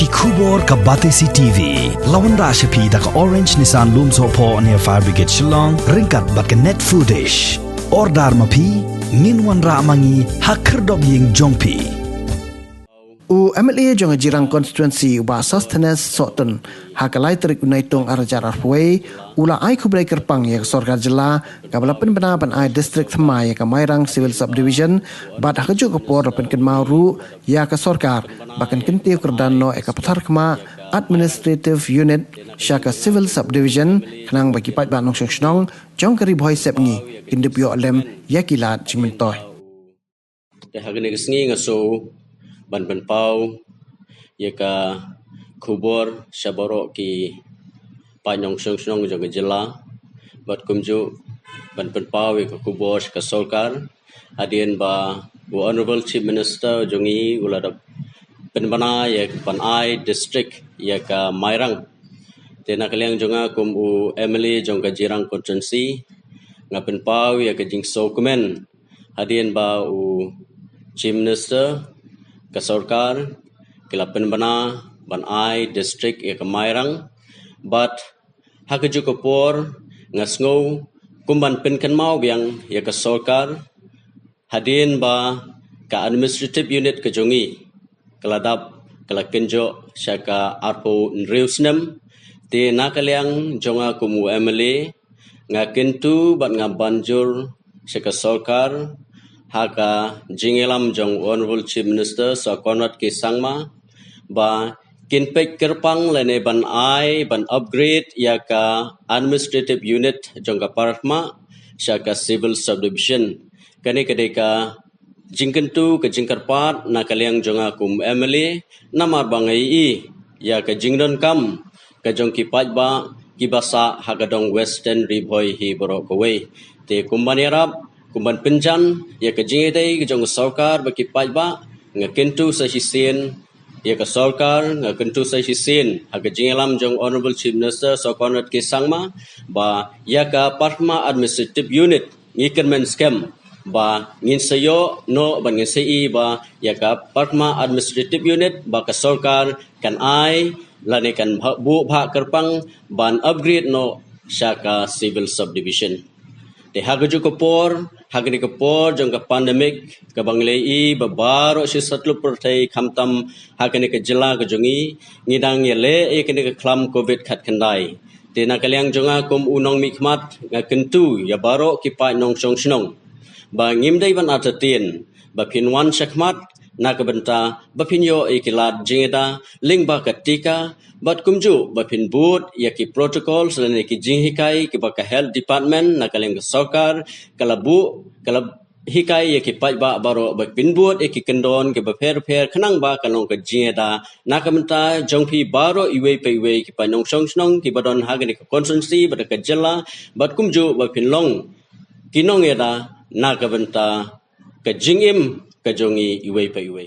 Kubor ka Batesi TV. Lawan Rashapi da ka Orange Nissan Loom Sopo near Fire Brigade Shillong. Ringkat bat ka net footage. Ordar mapi. Nginwan ra mangi hakerdog ying jongpi. U MLA jong jirang constituency wa sustenance soten hakalai terik unaitung arajar arfway ula ai kublai kerpang ya Sorkar jela kabala penbena ban ai district Thmai ya Kamairang civil subdivision bad hakaju kapor pen ken mauru ya ka Sorkar bakan Kyntiew Kyrdan no eka Patharkhmah administrative unit syaka civil subdivision kenang bagi pat ban nong snong jong kari boy sepngi kindip yo lem yakilat jingmentoy te hagene sngi ngaso ban pau yaka kubor saboro ki panyong song jong jela bat kumju ban pau yaka kubor ka Sorkar adien ba honorable chief minister jongi ulada penbana yak panai district yaka Mairang tena kaliang jonga kum u MLA jong ka jirang constituency ngapen pau yaka jing dokumen adien ba u chief minister ka Sorkar kila penbana ban ai district ya Kamairang but hakaju kopor ngasngo kumban penkan mau biang ya ka Sorkar hadin ba ka administrative unit ka jongi keladap kala kenjo syaka arpo nreusnem te nakaliang jonga kumu MLA ngakentu bat ngabanjur syaka Sorkar haka jingelam jong honorable chief minister Sorkar ke sangma ba kinpek kerpang lene ban ai ban upgrade ya ka administrative unit jong ka Patharkhmah syaka civil subdivision kane kadeka jingkentu ke jingkarpat na kaliang jonga kum MLA namar bangai i ya ka jingdon kam ka jong ki pajba ki basa hagadong western riboy hi borok kowe te kumbanirap kumban penjan ya ka jingete jong Sorkar baki pajba ngakentu sa hisin ya ka Sorkar ngakentu sa hisin aga jingelam jong honorable chief minister Sorkar ke sangma ba ya ka Patharkhmah administrative unit ngiken men scam ba ngin sayo no ban ngin sei ba ya ka Patharkhmah administrative unit ba ka Sorkar kan ai lane kan bu bha kerpang ban upgrade no syaka civil subdivision te hagaju kopor hagni kopor jong ka pandemic ka banglei babaro si satlu pertai khamtam hagni ka jela ka jongi ngidang yele e kini ka klam covid khat khandai te na kaliang jonga kum unong mikmat nga kentu ya baro ki pa nong song snong ba ngimdai ban atatin ba pinwan shakmat na ka benta ba pinyo e kilat jingeda lingba katika bat kumju ba pin boot ya ki protocol selane ki jinghikai ki ba ka health department na kaleng ka Sorkar kalabu kala hikai ya ki pajba baro ba pin boot e ki kendon ki ba pher khanang ba kanong ka jingeda na ka benta jongpi baro iwe pe iwe ki pa nong song snong ki badon hagani ka constituency ba ka jela bat kumju ba pin long kinong eda na ka benta ka jingim ka jongi iwe pe iwe